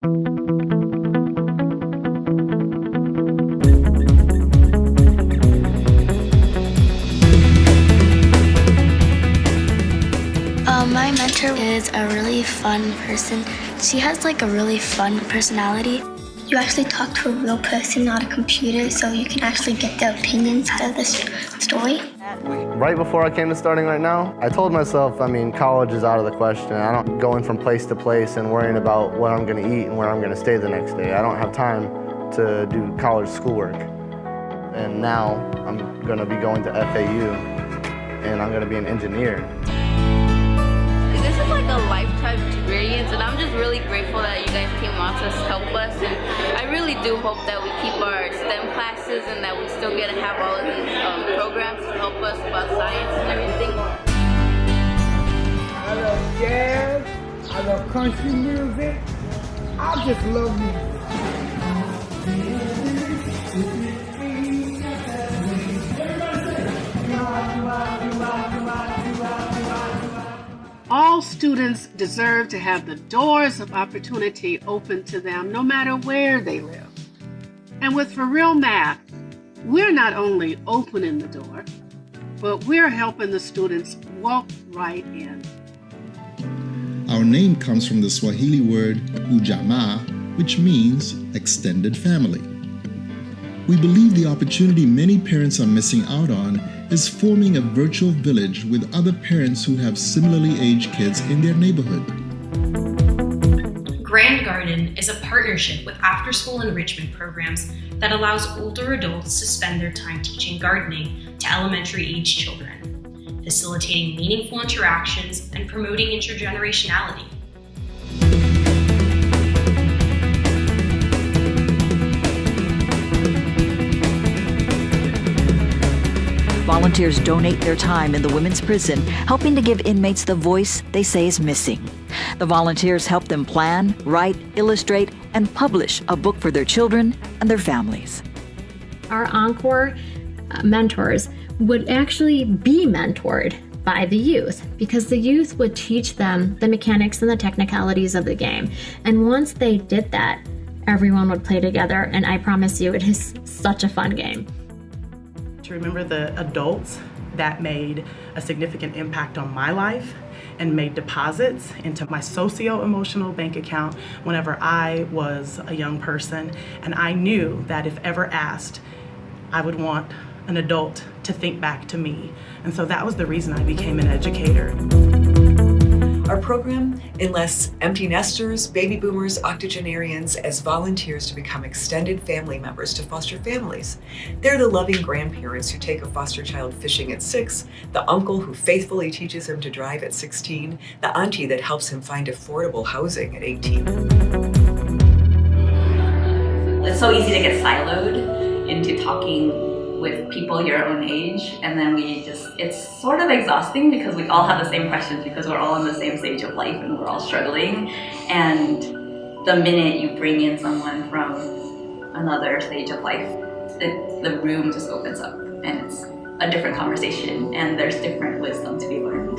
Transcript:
My mentor is a really fun person. She has like a really fun personality. You actually talk to a real person, not a computer, so you can actually get the opinions out of the story. Right before I came to Starting Right Now, I told myself, college is out of the question. I don't going from place to place and worrying about what I'm gonna eat and where I'm gonna stay the next day. I don't have time to do college schoolwork. And now I'm gonna be going to FAU and I'm gonna be an engineer. This is like a lifetime experience, and I'm just really grateful that you guys came out to help us, and I really do hope that we keep our STEM classes and that we still get to have all of these programs to help us about science and everything. I love jazz, I love country music, I just love music. All students deserve to have the doors of opportunity open to them no matter where they live. And with For Real Math, we're not only opening the door, but we're helping the students walk right in. Our name comes from the Swahili word ujamaa, which means extended family. We believe the opportunity many parents are missing out on is forming a virtual village with other parents who have similarly aged kids in their neighborhood. Grand Garden is a partnership with after-school enrichment programs that allows older adults to spend their time teaching gardening to elementary-age children, facilitating meaningful interactions and promoting intergenerationality. Volunteers donate their time in the women's prison, helping to give inmates the voice they say is missing. The volunteers help them plan, write, illustrate, and publish a book for their children and their families. Our Encore mentors would actually be mentored by the youth, because the youth would teach them the mechanics and the technicalities of the game. And once they did that, everyone would play together, and I promise you, it is such a fun game. To remember the adults that made a significant impact on my life and made deposits into my socio-emotional bank account whenever I was a young person. And I knew that if ever asked, I would want an adult to think back to me. And so that was the reason I became an educator. Our program enlists empty nesters, baby boomers, octogenarians as volunteers to become extended family members to foster families. They're the loving grandparents who take a foster child fishing at 6, the uncle who faithfully teaches him to drive at 16, the auntie that helps him find affordable housing at 18. It's so easy to get siloed into talking with people your own age, and then it's sort of exhausting because we all have the same questions because we're all in the same stage of life and we're all struggling. And the minute you bring in someone from another stage of life, the room just opens up and it's a different conversation and there's different wisdom to be learned.